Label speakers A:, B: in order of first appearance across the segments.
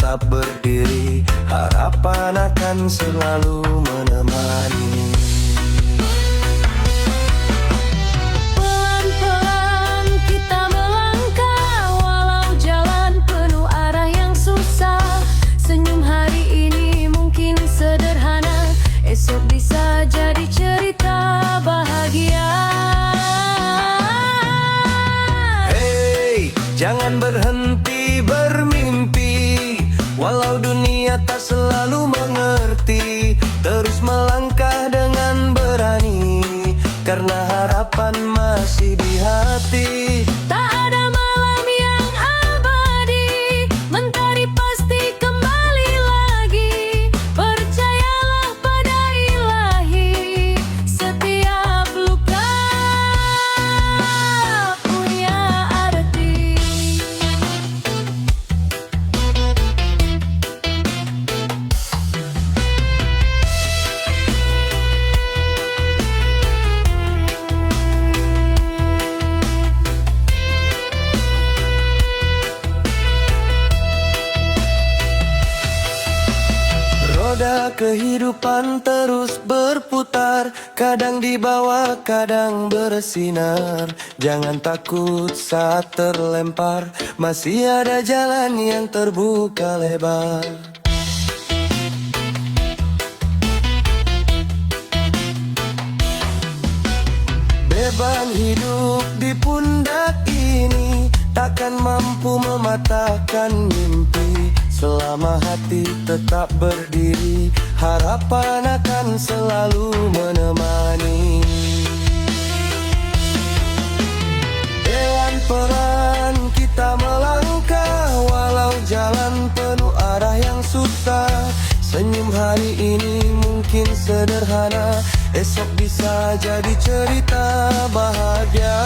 A: tetap berdiri, harapan akan selalu menemani.
B: Pelan-pelan kita melangkah, walau jalan penuh arah yang susah. Senyum hari ini mungkin sederhana, esok bisa jadi cerita bahagia.
A: Hey, jangan berhenti bermimpi, walau dunia tak selalu mengerti. Terus melangkah dengan berani, karena harapan masih di hati.
B: Tak ada malam yang abadi, mentari pasti kembali lagi. Percayalah pada ilahi, setiap luka punya arti.
A: Roda kehidupan terus berputar, kadang di bawah, kadang bersinar. Jangan takut saat terlempar, masih ada jalan yang terbuka lebar. Beban hidup di pundak ini takkan mampu mematahkan mimpi. Selama hati tetap berdiri, harapan akan selalu menemani. Pelan-pelan kita melangkah, walau jalan penuh arah yang susah. Senyum hari ini mungkin sederhana, esok bisa jadi cerita bahagia.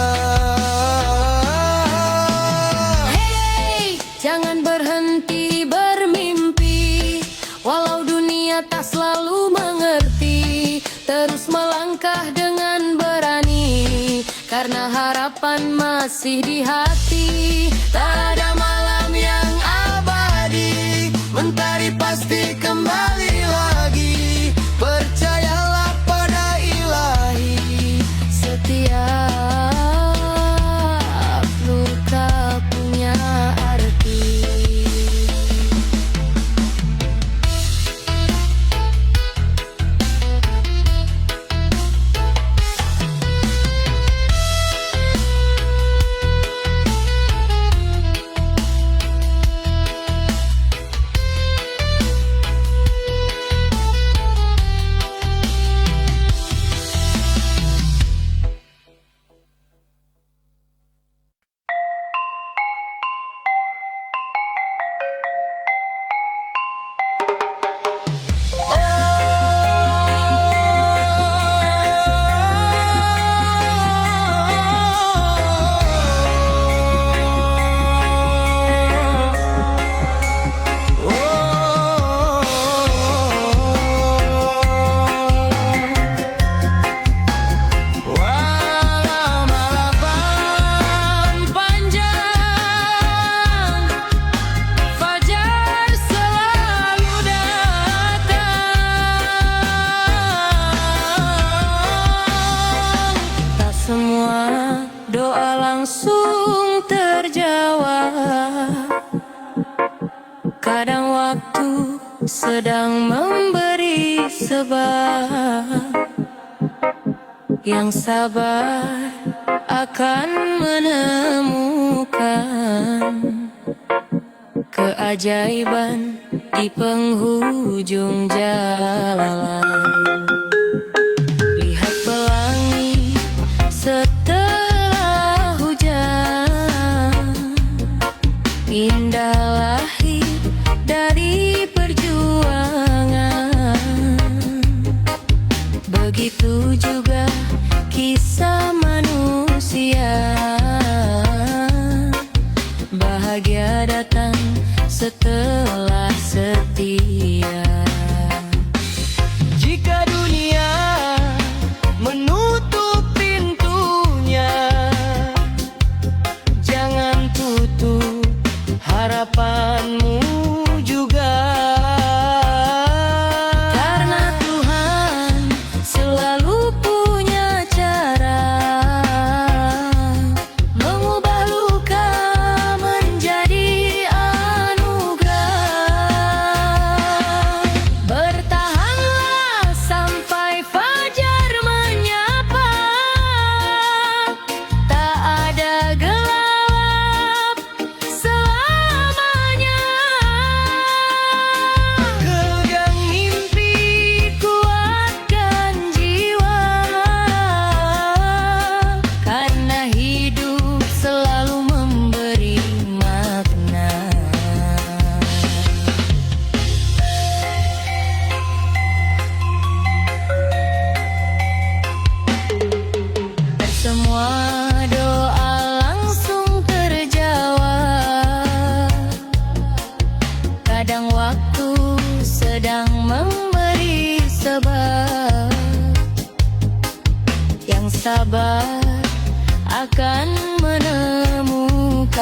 B: Hey, jangan berhenti bermimpi, walau dunia tak selalu mengerti. Terus melangkah dengan berani, karena harapan masih di hati. Tak ada malam yang abadi, mentari pasti kembali lagi. Percayalah pada ilahi, setiap luka punya arti. Langsung terjawab, kadang waktu sedang memberi sebab. Yang sabar akan menemukan keajaiban di penghujung jalan. Lihat pelangi setelah hujan, indah lahir dari perjuangan. Begitu juga kisah manusia, bahagia datang setelah setia. Jika dunia waktu sedang memberi sebab. Yang sabar akan menemukan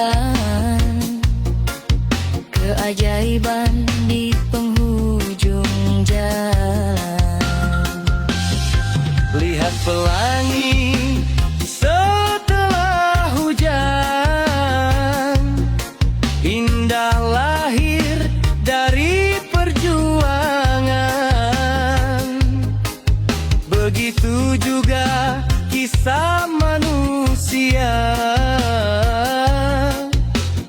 B: keajaiban di penghujung jalan.
A: Lihat pelangi setelah hujan, indah lahir dari perjuangan. Begitu juga kisah manusia,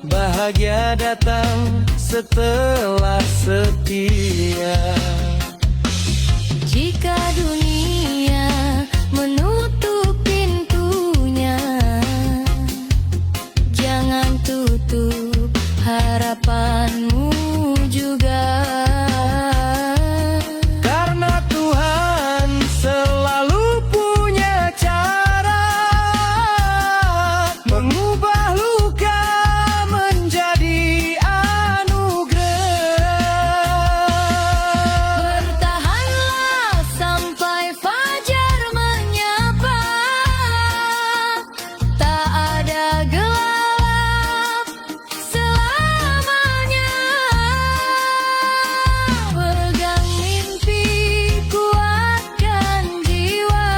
A: bahagia datang setelah setia.
B: Jika dunia menutup pintunya, jangan tutup harapanmu juga.
A: Karena Tuhan selalu punya cara mengubah luka menjadi anugerah.
B: Bertahanlah sampai fajar menyapa, tak ada gelap selamanya. Pegang mimpi, kuatkan jiwa,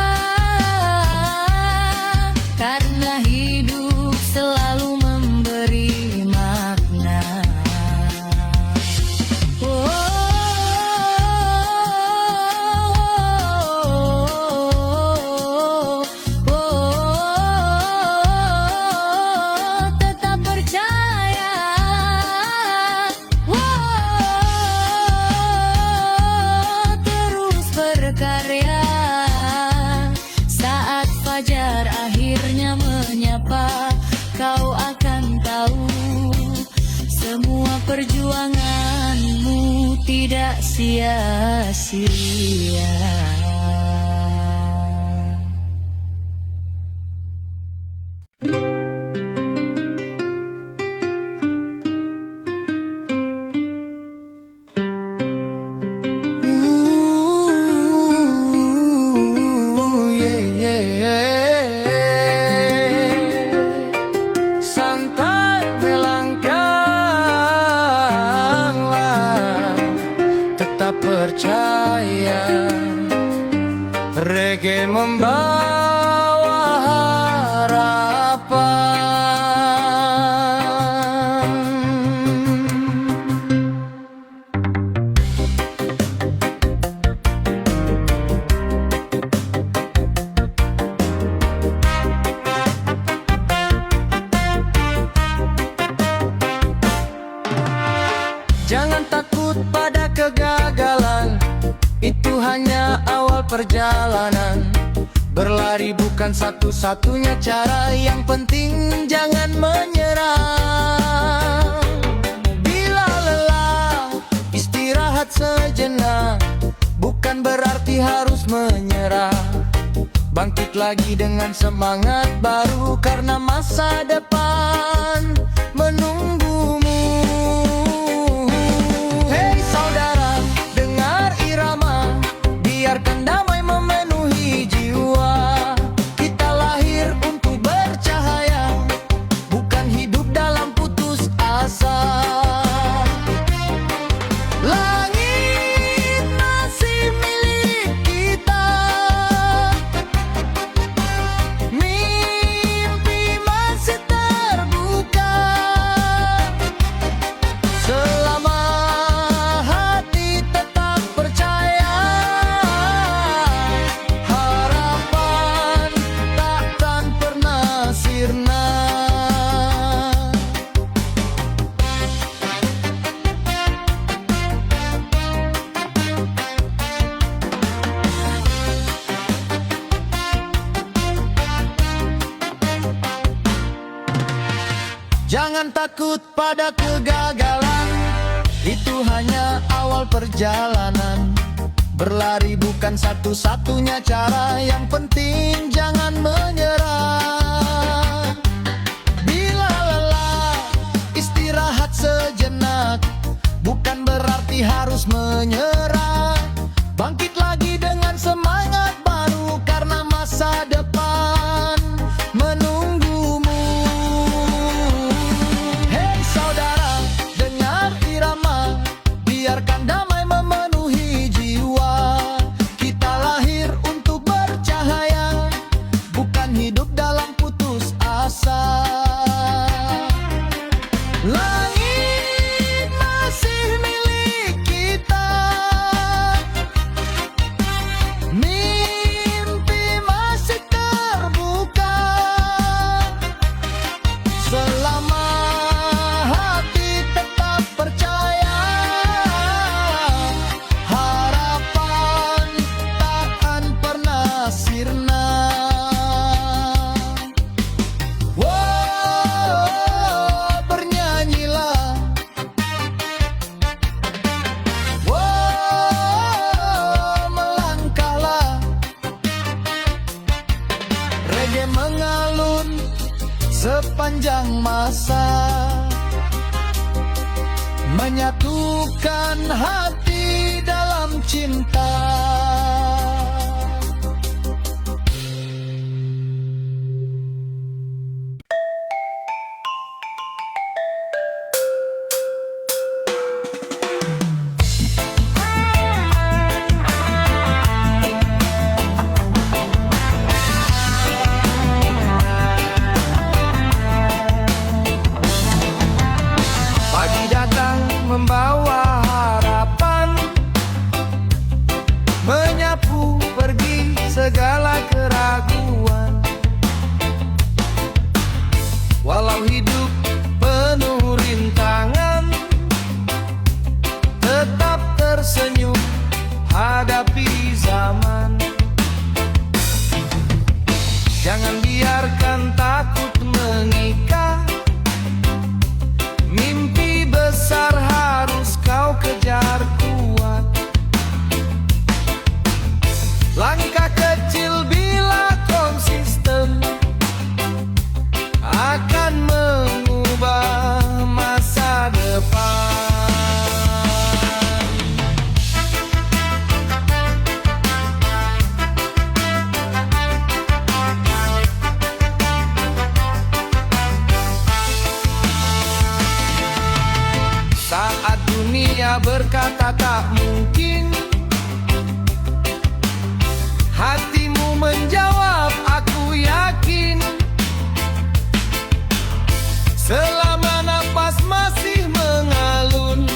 B: karena hidup selalu memberi makna. Tetap percaya, terus berkarya. Saat fajar akhirnya menyapa, kau akan tahu semua perjuanganmu tidak sia-sia.
A: Santai melangkahlah, tetap percaya. Reggae membawa harapan. Jangan takut pada kegagalan, itu hanya awal perjalanan. Berlari bukan satu-satunya cara, yang penting jangan menyerah. Bila lelah, istirahat sejenak, bukan berarti harus menyerah. Bangkit lagi dengan semangat baru, karena masa depan menunggumu. Hei saudara, dengar irama, biarkan damai memenuhi jiwa. Kita lahir untuk bercahaya, bukan hidup dalam putus asa. Langit masih milik kita, mimpi masih terbuka. Selama hati tetap percaya, harapan takkan pernah sirna. Jangan takut pada kegagalan, itu hanya awal perjalanan. Berlari bukan satu-satunya cara, yang penting jangan menyerah. Bila lelah, istirahat sejenak, bukan berarti hati harus menyerah. Bangkit lagi dengan semangat baru, karena masa depan menunggumu. Hei saudara, dengar irama, biarkan damai memenuhi jiwa. Kita lahir untuk bercahaya, bukan hidup dalam putus asa. Langit masih milik kita, mimpi masih terbuka. Selama hati tetap percaya, harapan takkan pernah sirna. Bernyanyilah, melangkahlah. Reggae mengalun sepanjang masa, menyatukan hati dalam cinta. Pagi datang membawa harapan, menyapu pergi segala keraguan. Walau hidup penuh rintangan, tetap tersenyum hadapi zaman. Jangan biarkan takut mengikat, mimpi besar harus kau kejar kuat. Langkah kecil bila konsisten akan mengubah masa depan. Saat dunia berkata tak mungkin, hatimu menjawab aku yakin. Selama napas masih mengalun,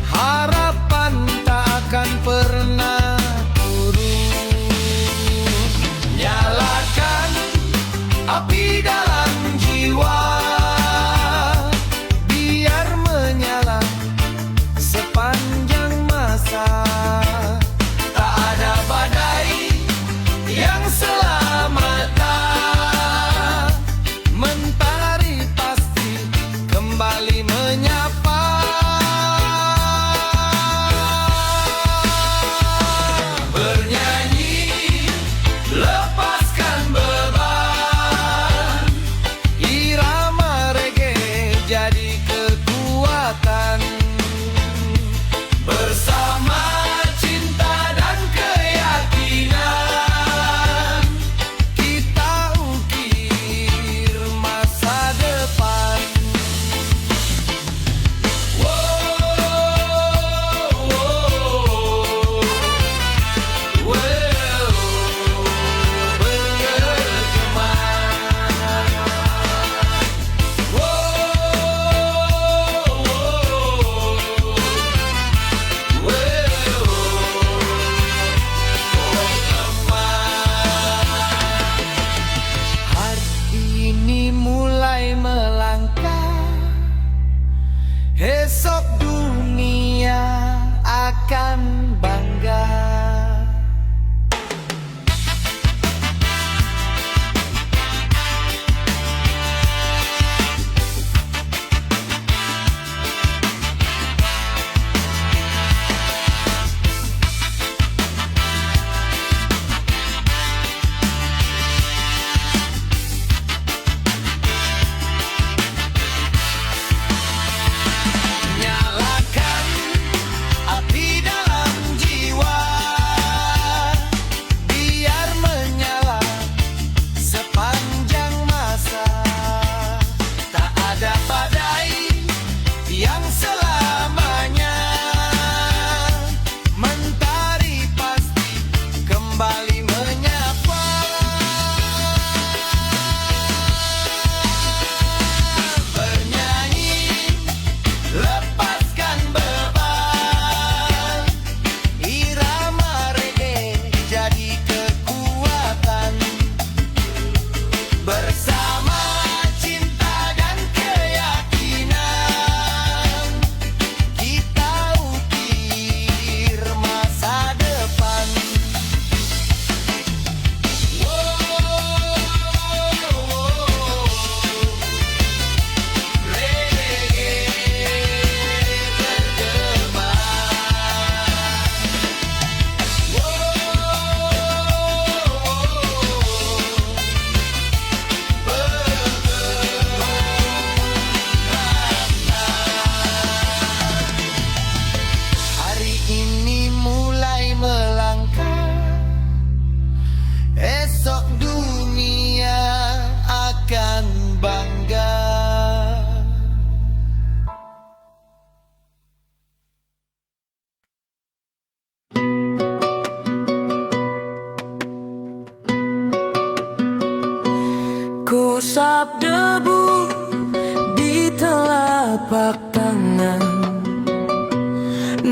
A: harapan tak akan pernah turun. Nyalakan api dalam jiwa, biar menyala sepanjang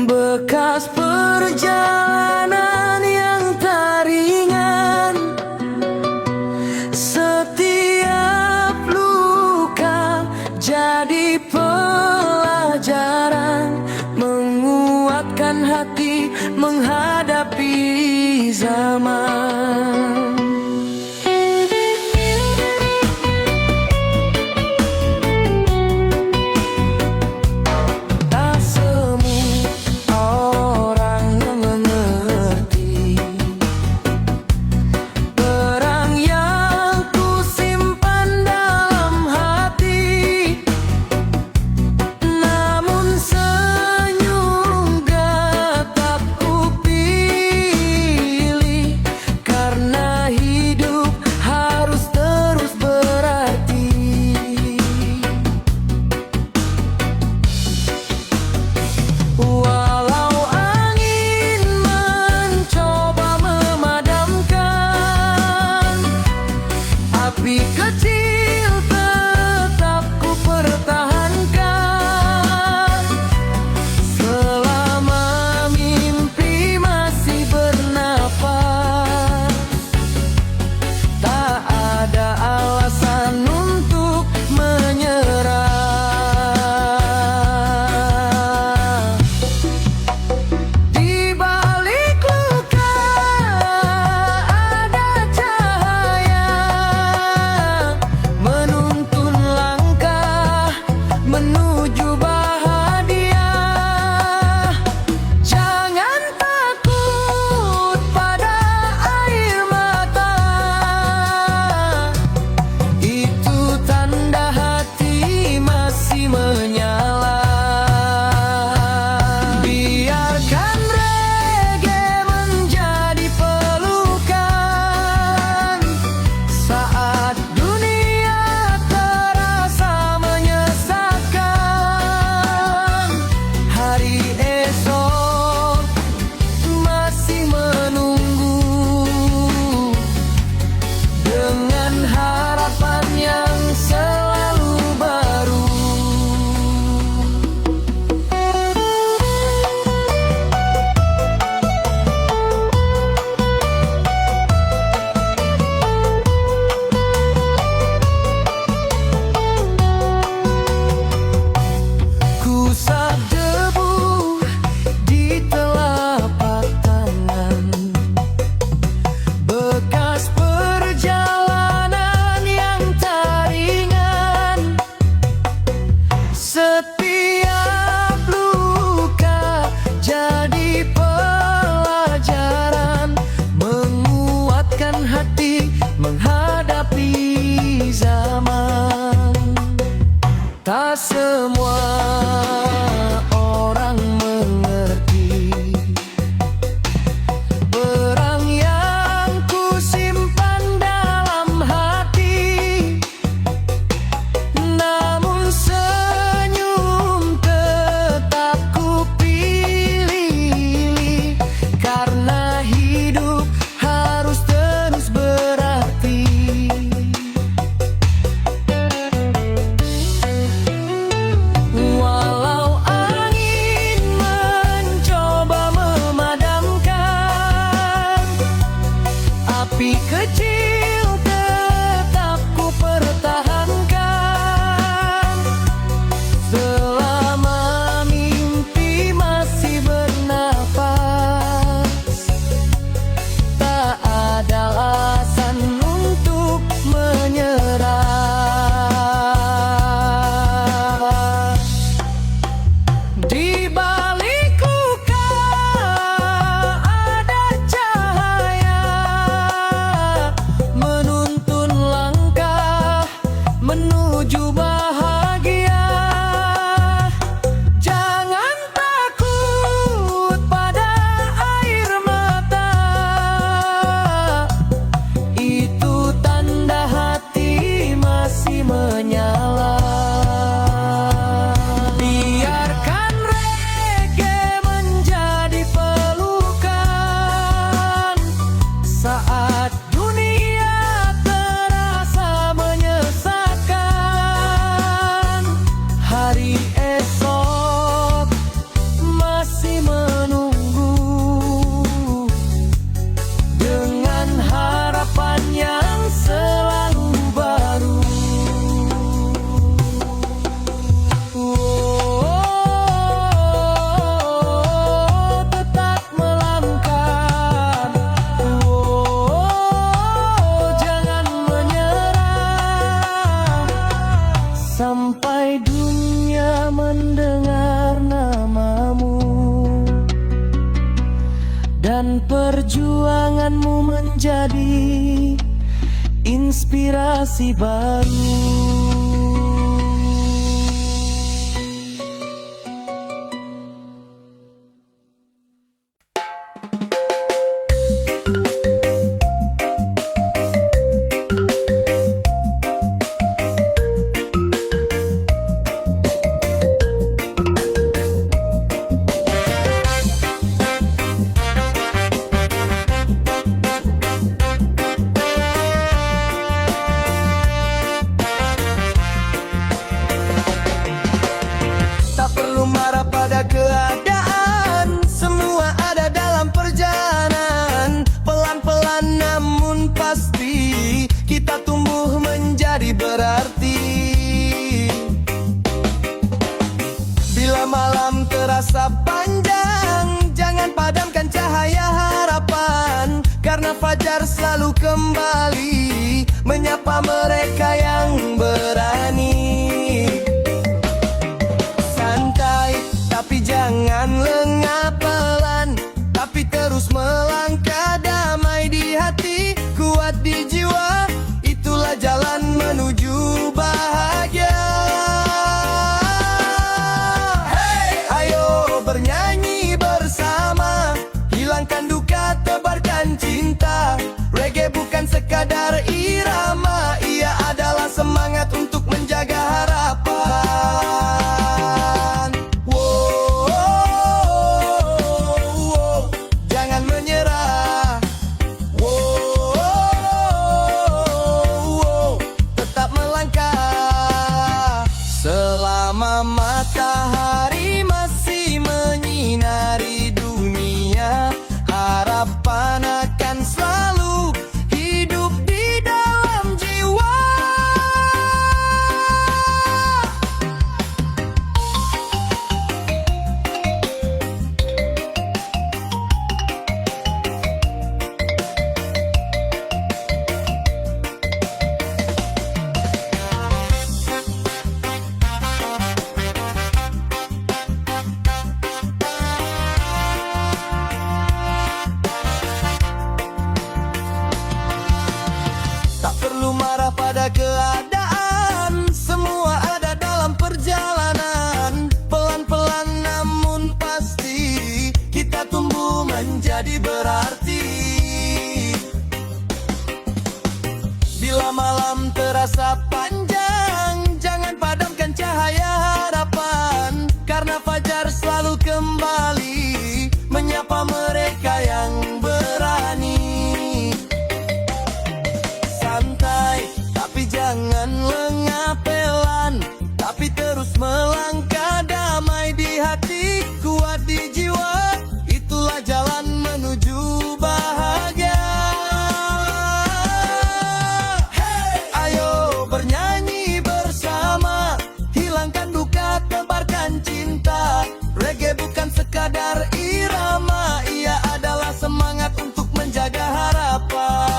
A: bekas perjalanan yang tak ringan. Setiap luka jadi pelajaran, menguatkan hati menghadapi zaman. Tak semua orang yang mengerti perang yang ku simpan dalam hati. Namun senyum tetap ku pilih, karena perjuanganmu menjadi inspirasi baru. Tak perlu marah pada keadaan, semua ada dalam perjalanan. Pelan-pelan namun pasti kita tumbuh menjadi berarti. Bila malam terasa panjang, jangan padamkan cahaya harapan, karena fajar selalu kembali menyapa mereka yang berani. Tapi jangan lengah pelan, tapi terus melangkah damai di hati, kuat di jiwa, itulah jalan menuju bahagia. Hey! Ayo bernyanyi bersama, hilangkan duka, tebarkan cinta. Reggae bukan sekadar irama, ia adalah semangat untuk menjaga harapan. Selama matahari masih menyinari dunia, harapan akan selalu hidup di dalam jiwa. Tak perlu marah pada keadaan, semua ada dalam perjalanan. Pelan-pelan namun pasti kita tumbuh menjadi berarti. Bila malam terasa panjang, jangan padamkan cahaya harapan, karena fajar selalu kembali menyapa mereka yang berani. Tapi jangan lengah pelan, tapi terus melangkah damai di hati, kuat di jiwa, itulah jalan menuju bahagia. Hey! Ayo bernyanyi bersama, hilangkan duka, tebarkan cinta. Reggae bukan sekadar irama, ia adalah semangat untuk menjaga harapan.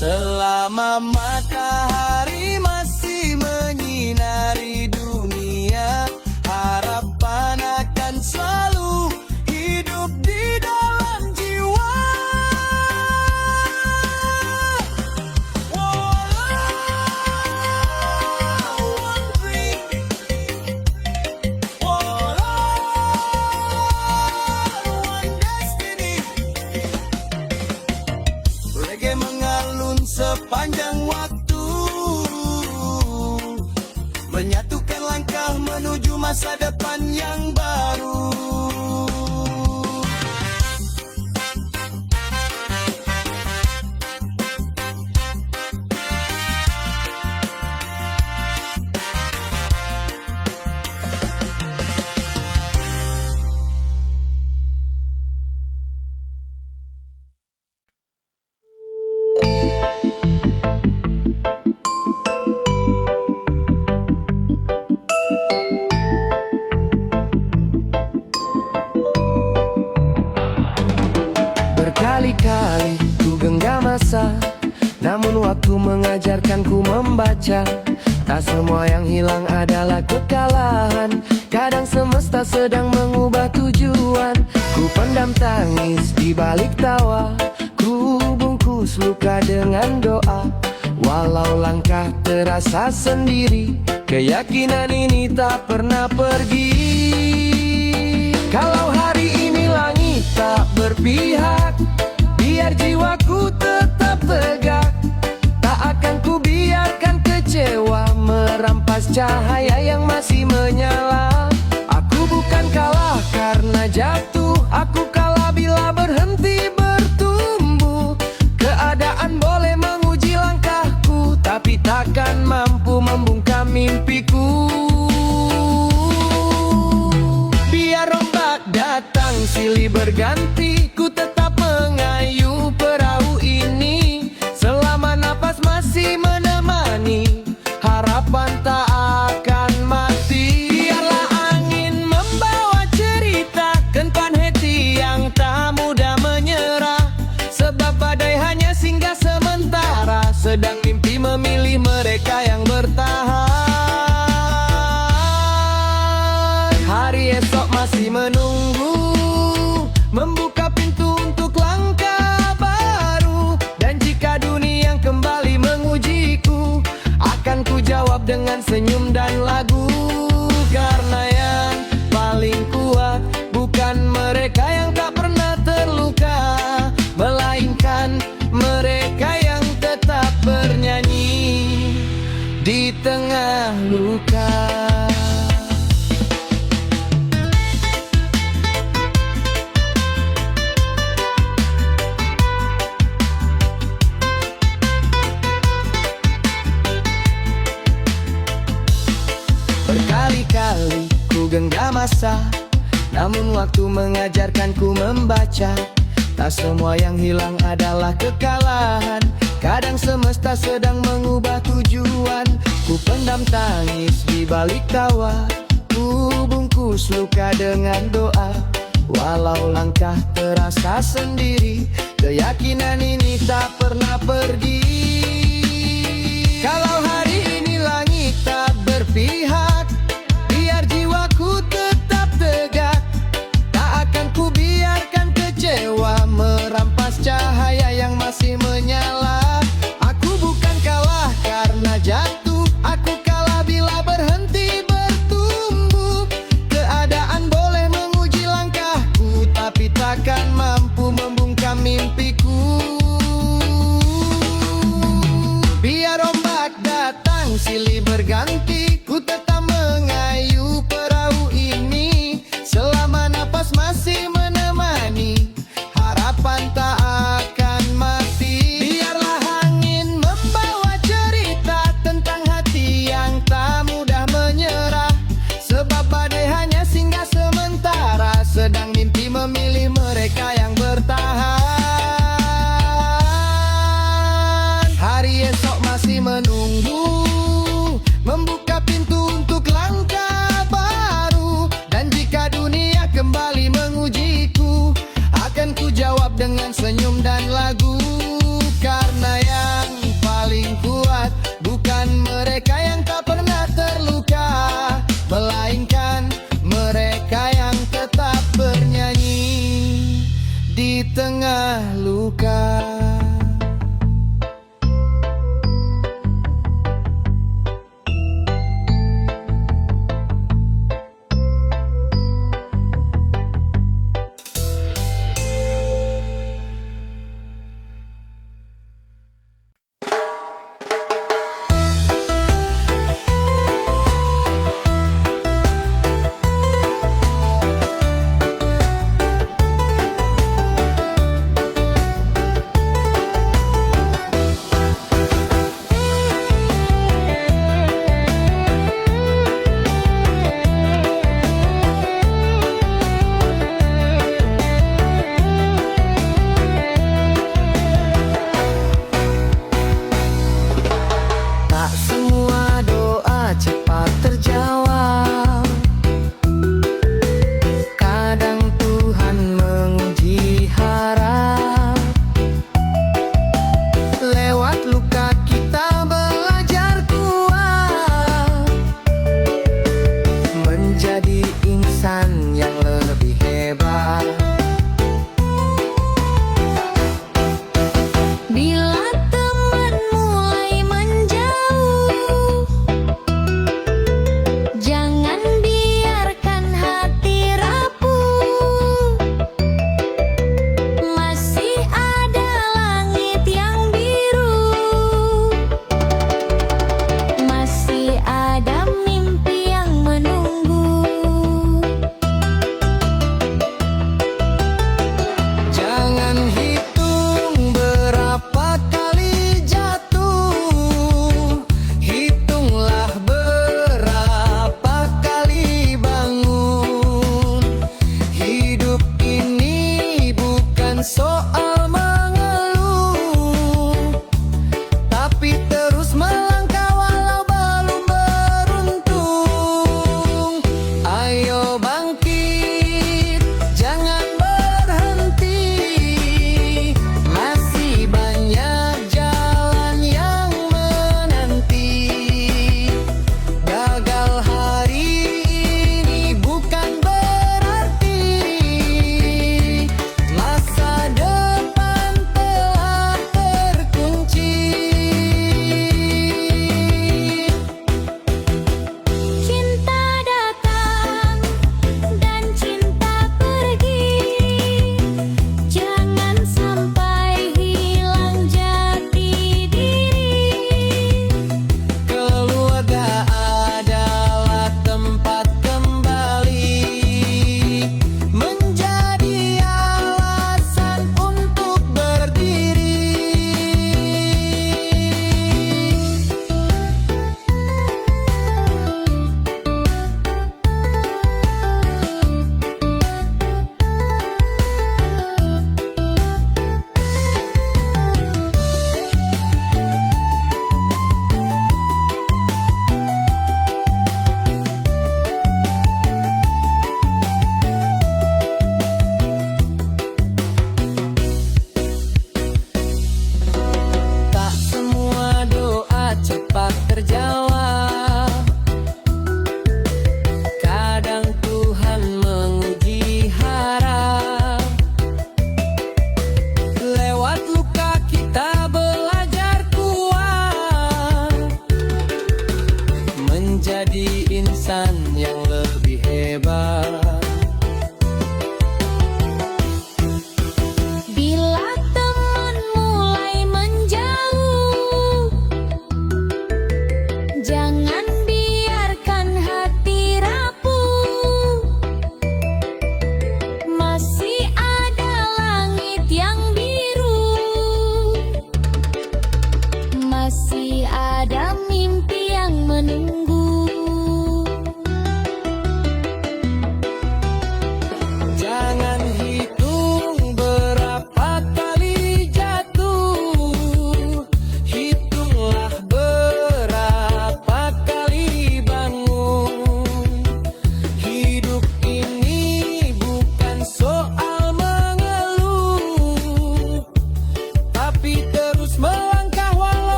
A: Selama matahari masih menyinari dunia, harapan akan selalu hidup di dalam jiwa. One dream, one destiny. Reggae mengalun sepanjang waktu, menyatukan langkah menuju masa depan yang baru. waktu mengajarkanku membaca. Tak semua yang hilang adalah kekalahan. Kadang semesta sedang mengubah tujuan. Ku pendam tangis di balik tawa, ku bungkus luka dengan doa. Walau langkah terasa sendiri, keyakinan ini tak pernah pergi. Kalau hari ini langit tak berpihak, biar jiwaku tetap tegak. Tak akan ku biarkan kecewa merampas cahaya yang masih menyala. Aku bukan kalah karena jatuh, aku kalah bila berhenti bertumbuh. Keadaan boleh menguji langkahku, tapi takkan mampu membungkam mimpiku. Biar ombak datang silih berganti, ku tetap mengayuh perahu ini. Selama napas masih menemani, harapan tak akan mati. Biarlah angin membawa cerita tentang hati yang tak mudah menyerah. Sebab badai hanya singgah sementara, sedang mimpi memilih mereka yang bertahan. Hari esok masih menunggu, membuka pintu untuk langkah baru. Dan jika dunia yang kembali mengujiku, akan ku jawab dengan senyum dan lagu. Karena yang paling kuat bukan mereka yang tak pernah terluka, melainkan mereka yang tetap bernyanyi di tengah luka. Berkali-kali ku genggam asa, namun waktu mengajarkanku membaca. Tak semua yang hilang adalah kekalahan. Kadang semesta sedang mengubah tujuan. Ku pendam tangis di balik tawa, ku bungkus luka dengan doa. Walau langkah terasa sendiri, keyakinan ini tak pernah pergi. Kalau hari ini langit tak berpihak, biar jiwaku tetap tegak. Tak akan ku biarkan kecewa merampas cahaya yang masih menyala. Aku bukan kalah karena jatuh, aku kalah bila berhenti bertumbuh. Keadaan boleh menguji langkahku, tapi takkan mampu membungkam mimpiku. Biar ombak datang silih berganti, ku tetap mengayuh perahu ini. Selama napas masih menemani, harapan tak akan mati. Biarlah angin membawa cerita tentang hati yang tak mudah menyerah. Sebab badai hanya singgah sementara, sedang mimpi memilih mereka yang bertahan. Hari esok masih menunggu, membuka pintu untuk langkah baru. Dan jika dunia kembali mengujiku, akan ku jawab dengan senyum dan lagu. Karena yang paling kuat bukan mereka yang tak pernah terluka, melainkan mereka yang tetap bernyanyi di tengah luka.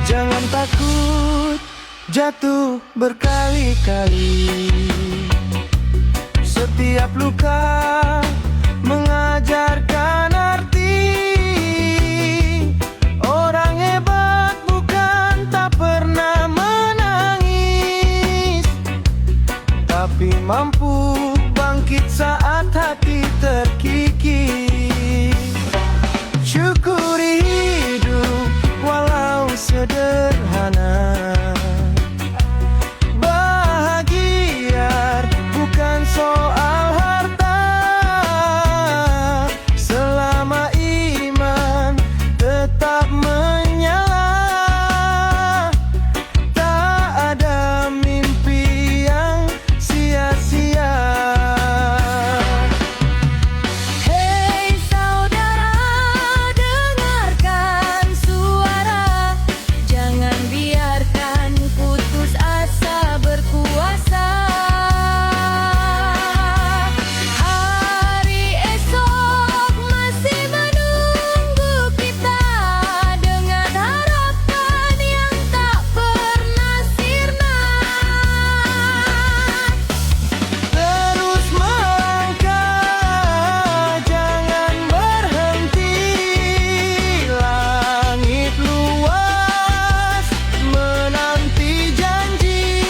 A: Jangan takut jatuh berkali-kali. Setiap luka mengajarkan arti. Orang hebat bukan tak pernah menangis, tapi mampu bangkit saat hati terkikis. Syukuri hidup walau sederhana. Bahagia bukan soal harta, selama iman tetap menyala. Tak ada mimpi yang sia-sia.
B: Hei saudara, dengarkan suara. Jangan biarkan putus asa berkuasa. Hari esok masih menunggu kita, dengan harapan yang tak pernah sirna.
A: Terus melangkah, jangan berhenti. Langit luas menanti janji.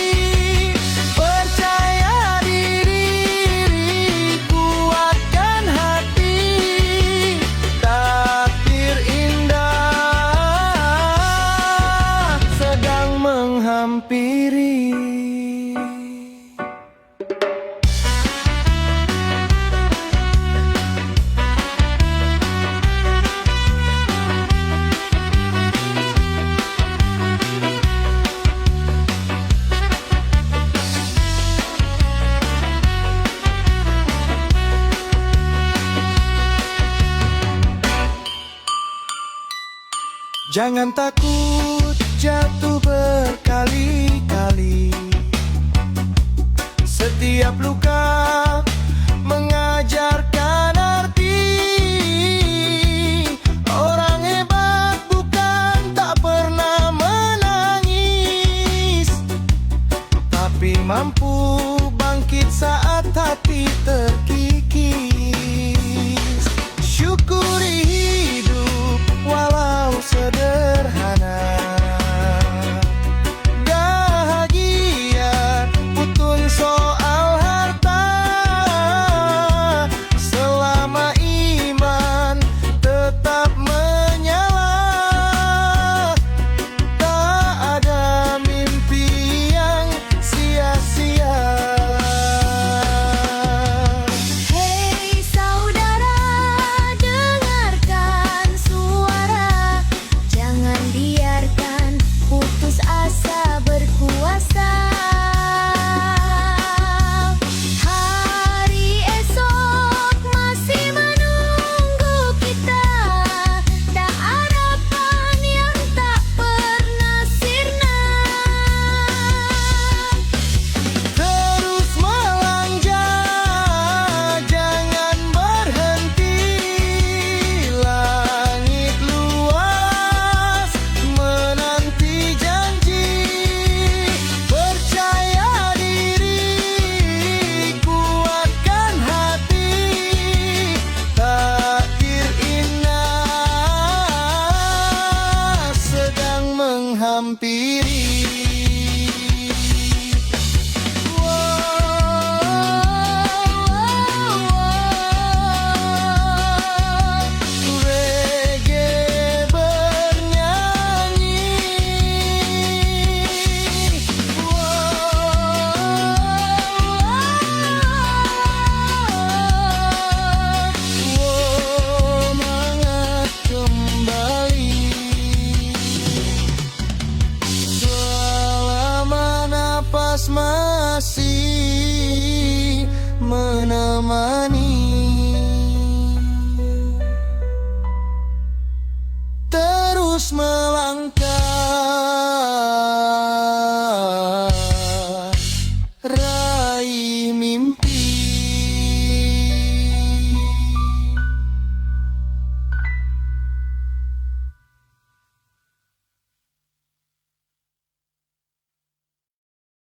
A: Percaya diri, kuatkan hati. Takdir indah sedang menghampiri. Jangan takut jatuh berkali-kali. Setiap luka